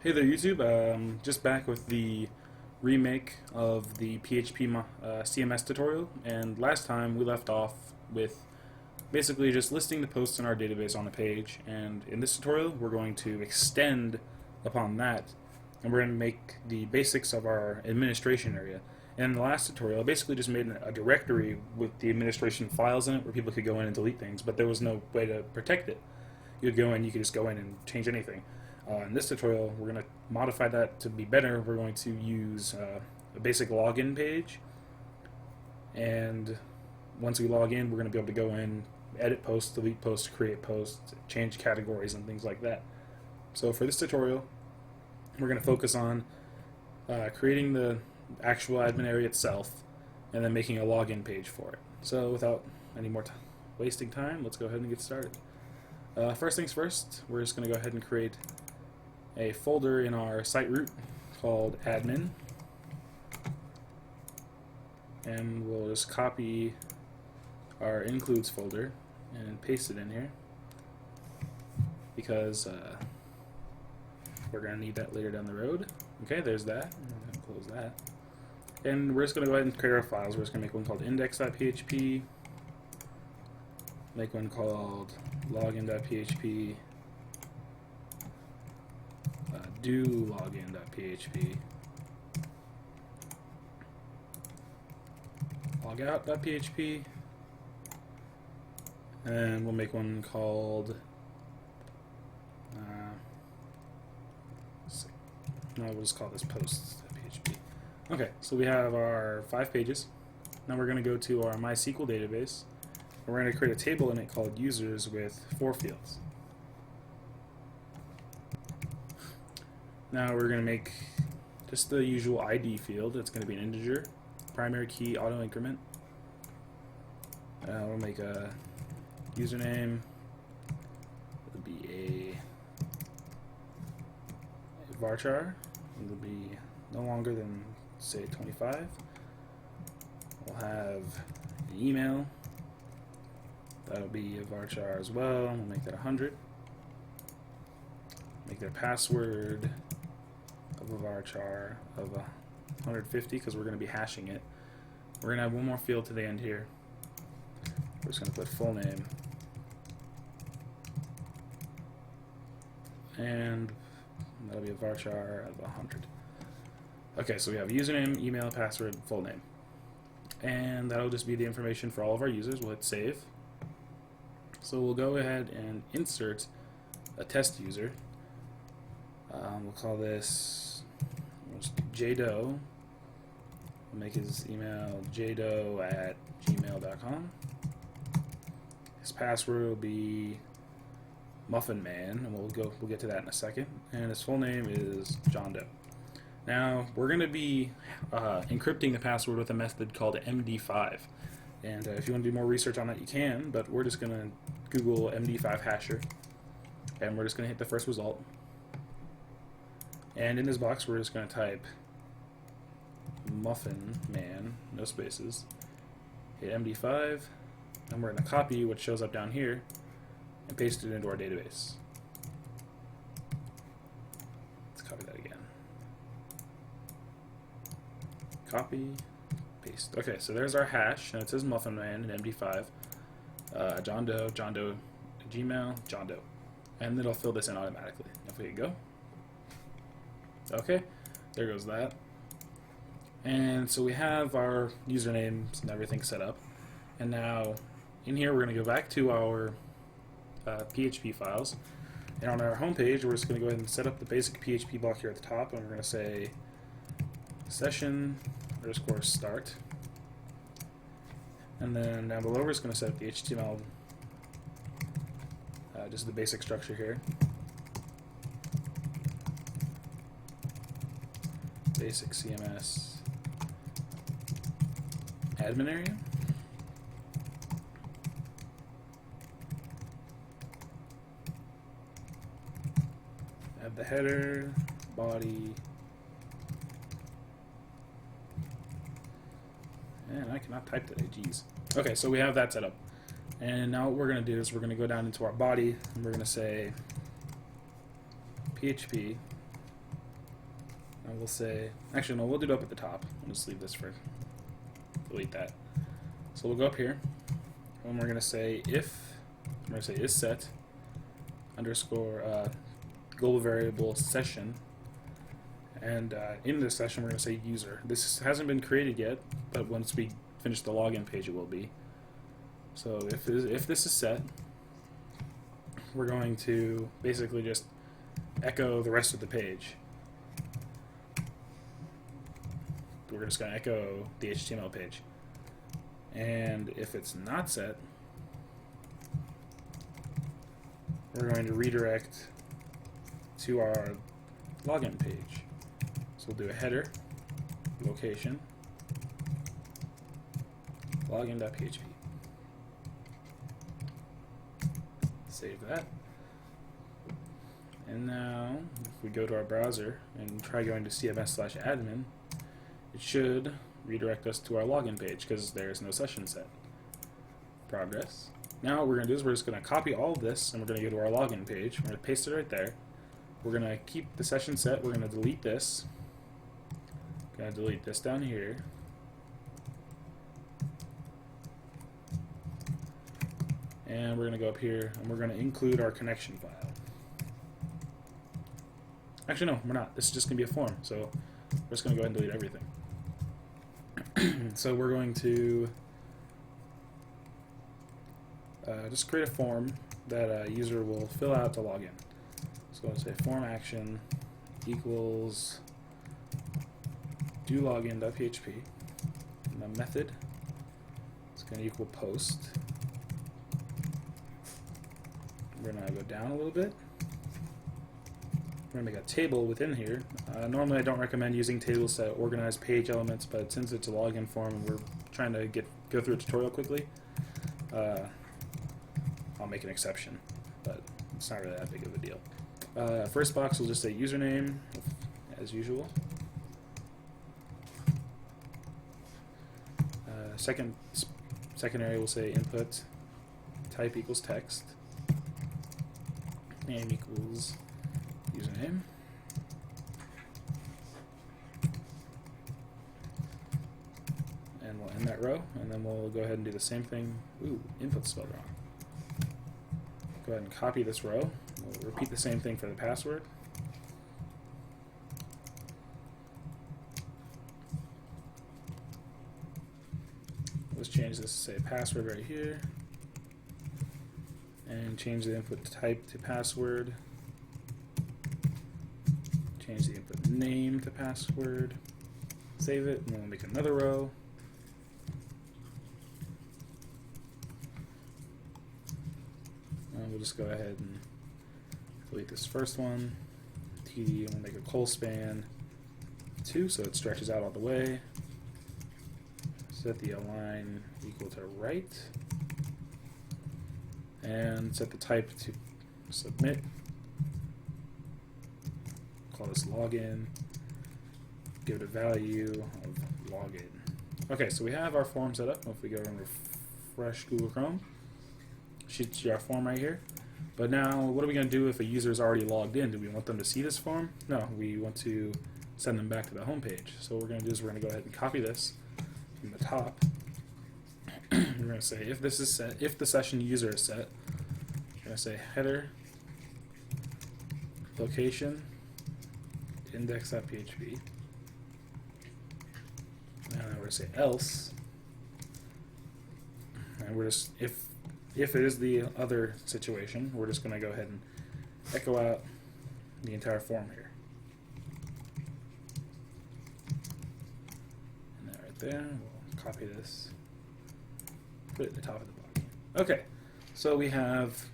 Hey there, YouTube. Just back with the remake of the PHP CMS tutorial, and last time we left off with basically just listing the posts in our database on a page, and in this tutorial we're going to extend upon that, and we're going to make the basics of our administration area. And in the last tutorial, I basically just made a directory with the administration files in it where people could go in and delete things, but there was no way to protect it. You could just go in and change anything. In this tutorial, we're going to modify that to be better. We're going to use a basic login page, and once we log in, we're going to be able to go in, edit posts, delete posts, create posts, change categories, and things like that. So for this tutorial, we're going to focus on creating the actual admin area itself, and then making a login page for it. So without any more wasting time, let's go ahead and get started. First things first, we're just going to go ahead and create a folder in our site root called admin, and we'll just copy our includes folder and paste it in here because we're going to need that later down the road. Okay, there's that. I'm going to close that, and we're just going to go ahead and create our files. We're just going to make one called index.php, make one called login.php, do login.php, logout.php, and we'll make one called no, we'll just call this posts.php. Okay, so we have our 5 pages. Now we're going to go to our MySQL database, and we're going to create a table in it called users with 4 fields. Now we're going to make just the usual ID field. It's going to be an integer, primary key, auto increment. We'll make a username. It'll be a varchar. It'll be no longer than, say, 25. We'll have an email. That'll be a varchar as well. We'll make that 100. Make their password of a varchar of 150 because we're going to be hashing it. We're going to have one more field to the end here. We're just going to put full name, and that'll be a varchar of 100. Okay, so we have username, email, password, full name, and that'll just be the information for all of our users. We'll hit save. So we'll go ahead and insert a test user. We'll call this jdo. We'll make his email jdo@gmail.com. His password will be muffinman, and we'll get to that in a second. And his full name is John Doe. Now we're going to be encrypting the password with a method called MD5. And if you want to do more research on that, you can, but we're just going to Google MD5 hasher, and we're just going to hit the first result. And in this box, we're just going to type muffin man, no spaces, hit MD5, and we're going to copy what shows up down here and paste it into our database. Let's copy that again. Copy, paste. Okay, so there's our hash, and it says muffin man in MD5, John Doe, Gmail, John Doe, and it'll fill this in automatically. If we go. Okay, there goes that. And so we have our usernames and everything set up. And now in here we're going to go back to our PHP files. And on our home page, we're just going to go ahead and set up the basic PHP block here at the top. And we're going to say session_start. And then down below, we're just going to set up the HTML, just the basic structure here. Basic CMS admin area. Add the header, body, and I cannot type today, geez. Okay, so we have that set up. And now what we're going to do is we're going to go down into our body, and we're going to say PHP And we'll say, actually no, we'll do it up at the top. We'll just leave this for, delete that. So we'll go up here, and we're going to say is set underscore global variable session, and in this session we're going to say user. This hasn't been created yet, but once we finish the login page it will be. So if this is set, we're going to basically just echo the rest of the page. We're just going to echo the HTML page. And if it's not set, we're going to redirect to our login page. So we'll do a header, location, login.php. Save that. And now, if we go to our browser and try going to CMS/admin, it should redirect us to our login page because there's no session set. Progress. Now what we're going to do is we're just going to copy all of this and we're going to go to our login page. We're going to paste it right there. We're going to keep the session set. We're going to delete this. Going to delete this down here. And we're going to go up here and we're going to include our connection file. Actually, no, we're not. This is just going to be a form. So we're just going to go ahead and delete everything. So we're going to just create a form that a user will fill out to log in. So I'll say form action equals do login.php, and the method is going to equal post. We're going to go down a little bit. We're going to make a table within here. Normally I don't recommend using tables to organize page elements, but since it's a login form and we're trying to go through a tutorial quickly, I'll make an exception, but it's not really that big of a deal. First box will just say username, as usual. Secondary will say input type equals text, name equals username, and we'll end that row, and then we'll go ahead and do the same thing. Ooh, input spelled wrong. Go ahead and copy this row. We'll repeat the same thing for the password. Let's change this to say password right here, and change the input type to password. Change the input name to password. Save it, and then we'll make another row. And we'll just go ahead and delete this first one. TD, and we'll make a col span 2 so it stretches out all the way. Set the align equal to right. And set the type to submit. Call this login. Give it a value of login. Okay, so we have our form set up. If we go and refresh Google Chrome, should see our form right here. But now, what are we going to do if a user is already logged in? Do we want them to see this form? No, we want to send them back to the home page. So what we're going to do is we're going to go ahead and copy this from the top. We're going to say if this is set, if the session user is set, we're going to say header location index.php, and then we're going to say else, and we're just if it is the other situation, we're just going to go ahead and echo out the entire form here. And that right there, we'll copy this, put it at the top of the body. Okay, so we have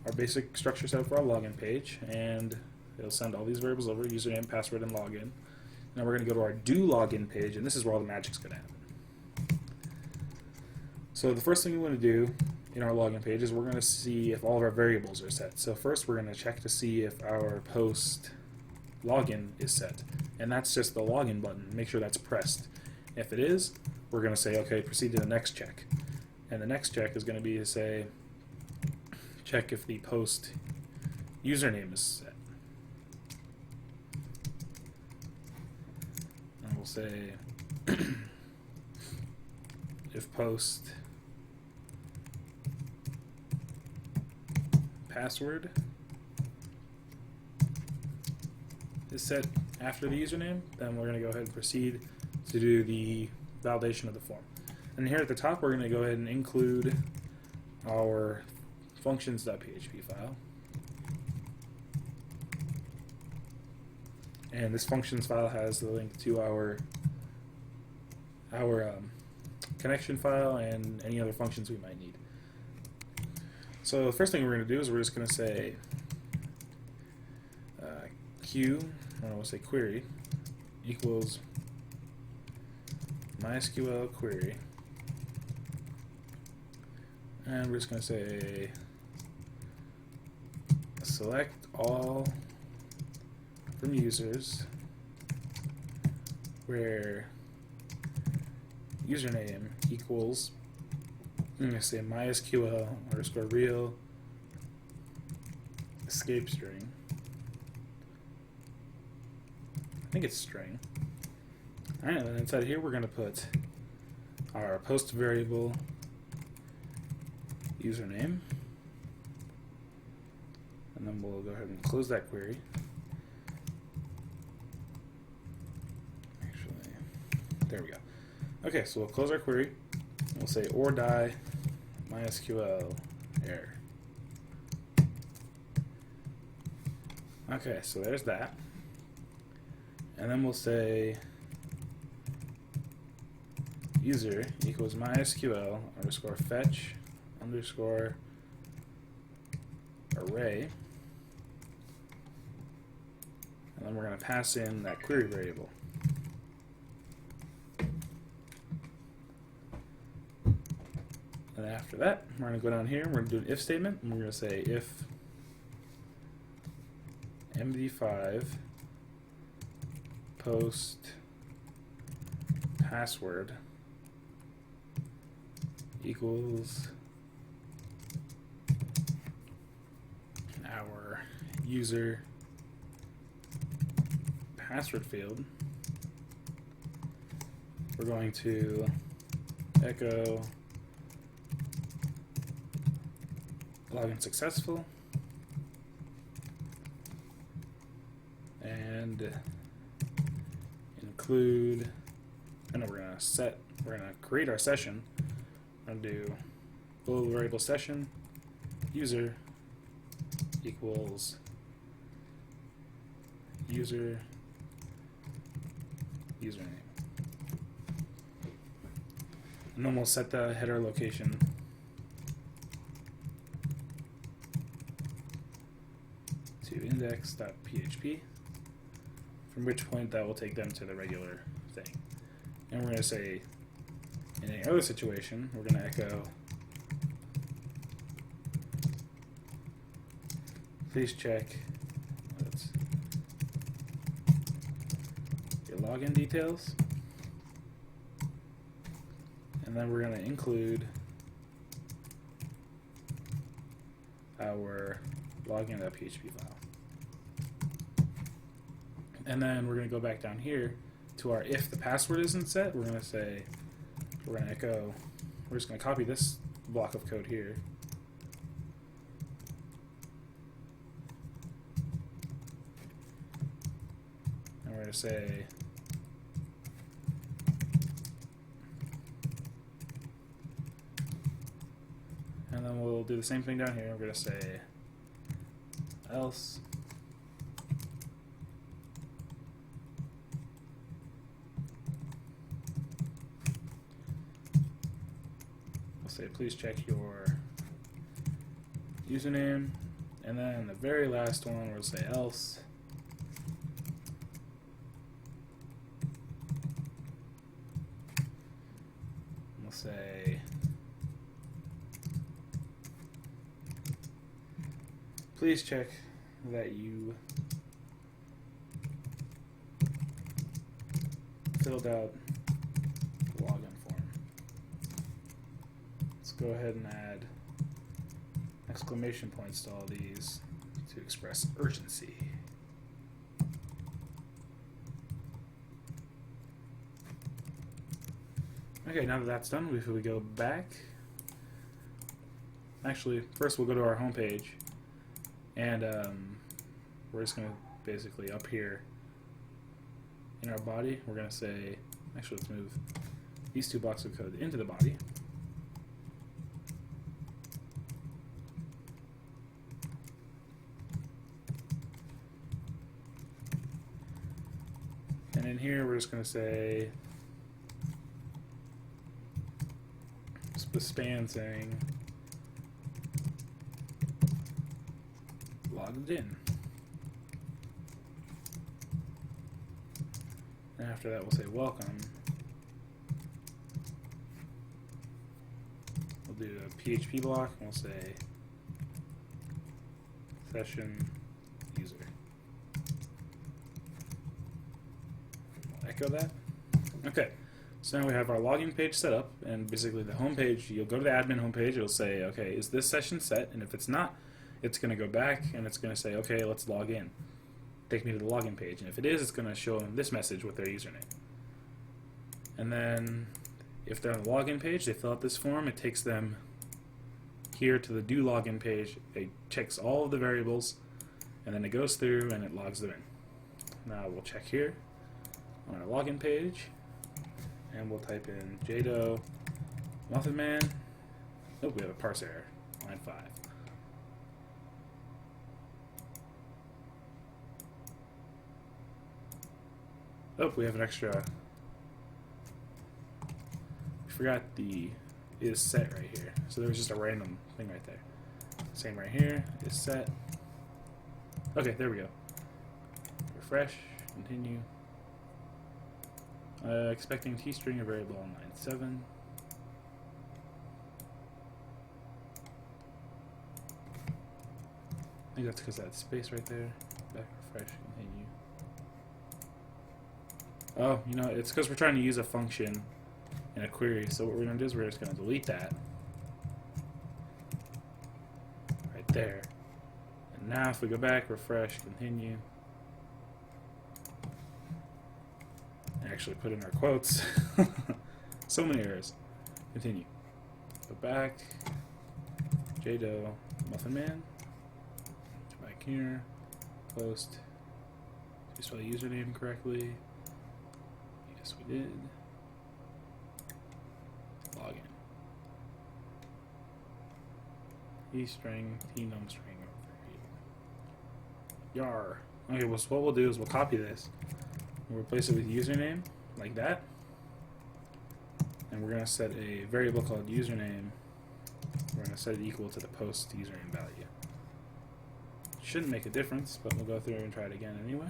our basic structure set up for our login page, and it'll send all these variables over, username, password, and login. Now we're going to go to our do login page, and this is where all the magic's going to happen. So the first thing we want to do in our login page is we're going to see if all of our variables are set. So first we're going to check to see if our post login is set, and that's just the login button. Make sure that's pressed. If it is, we're going to say, okay, proceed to the next check. And the next check is going to be to say, check if the post username is set. we'll say if post password is set after the username, then we're going to go ahead and proceed to do the validation of the form. And here at the top, we're going to go ahead and include our functions.php file. And this functions file has the link to our connection file and any other functions we might need. So the first thing we're going to do is we're just going to say we'll say query equals MySQL query, and we're just going to say select all from users where username equals, I'm going to say MySQL underscore real escape string. I think it's string. Alright, then inside here we're going to put our post variable username, and then we'll go ahead and close that query. Actually, there we go. Okay, so we'll close our query. We'll say or die MySQL error. Okay, so there's that. And then we'll say user equals MySQL underscore fetch underscore array. And then we're going to pass in that query variable. And after that, we're going to go down here and we're going to do an if statement. And we're going to say if MD5 post password equals our user password field, we're going to echo login successful and include, and we're going to create our session. We're going to do global variable session user equals user username. And then we'll set the header location to index.php, from which point that will take them to the regular thing. And we're going to say, in any other situation, we're going to echo please check your login details, and then we're going to include our login.php file. And then we're going to go back down here to our if the password isn't set. We're going to say, we're going to echo, we're just going to copy this block of code here. And we're going to say and then we'll do the same thing down here. We're going to say else say please check your username, and then the very last one we'll say else we'll say please check that you filled out the login form. Let's go ahead and add exclamation points to all these to express urgency. Okay, now that that's done, if we go back, actually, first we'll go to our home page, and we're just going to basically up here in our body, we're going to say, actually let's move these two blocks of code into the body. And in here we're just going to say the span saying logged in. And after that we'll say welcome. We'll do a PHP block and we'll say session user. We'll echo that. Okay. So now we have our login page set up, and basically the home page, you'll go to the admin home page, it'll say, okay, is this session set? And if it's not, it's going to go back and it's going to say, okay, let's log in. Take me to the login page. And if it is, it's going to show them this message with their username. And then if they're on the login page, they fill out this form, it takes them here to the do login page, it checks all of the variables, and then it goes through and it logs them in. Now we'll check here on our login page. And we'll type in JDO Muffin Man. Nope, we have a parse error. Line 5. Oh, we have an extra. We forgot the is set right here. So there was just a random thing right there. Same right here, is set. Okay, there we go. Refresh, continue. Expecting t-string or variable on line 7. I think that's because that's space right there. Back, refresh, continue. Oh, you know, it's because we're trying to use a function in a query. So what we're going to do is we're just going to delete that. Right there. And now if we go back, refresh, continue. Actually put in our quotes. So many errors. Continue. Go back. JDO Muffin Man. Come back here. Post. Did we spell username correctly? Yes, we did. Login. E string, T num string over here. Yar. Okay, well, so what we'll do is we'll copy this. We'll replace it with username, like that. And we're going to set a variable called username. We're going to set it equal to the post username value. Shouldn't make a difference, but we'll go through and try it again anyway.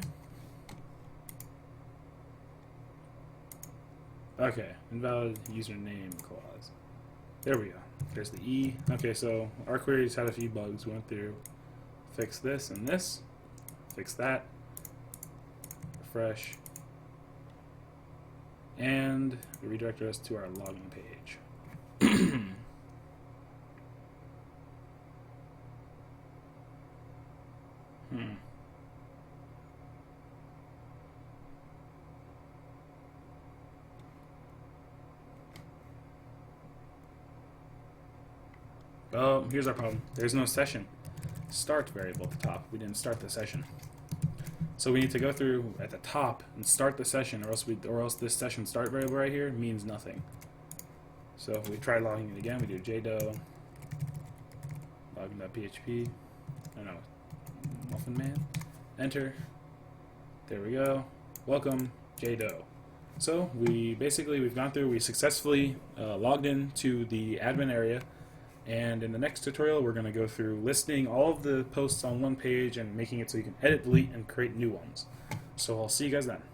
Okay, invalid username clause. There we go. There's the E. Okay, so our queries had a few bugs. We went through, fix this and this, fix that, refresh. And it redirected us to our login page. Oh, here's our problem. There's no session start variable at the top. We didn't start the session. So we need to go through at the top and start the session, or else this session start variable right here means nothing. So if we try logging it again, we do JDO login.php. Oh no, Muffin Man. Enter. There we go. Welcome, JDO. So we've gone through. We successfully logged in to the admin area. And in the next tutorial, we're going to go through listing all of the posts on one page and making it so you can edit, delete, and create new ones. So I'll see you guys then.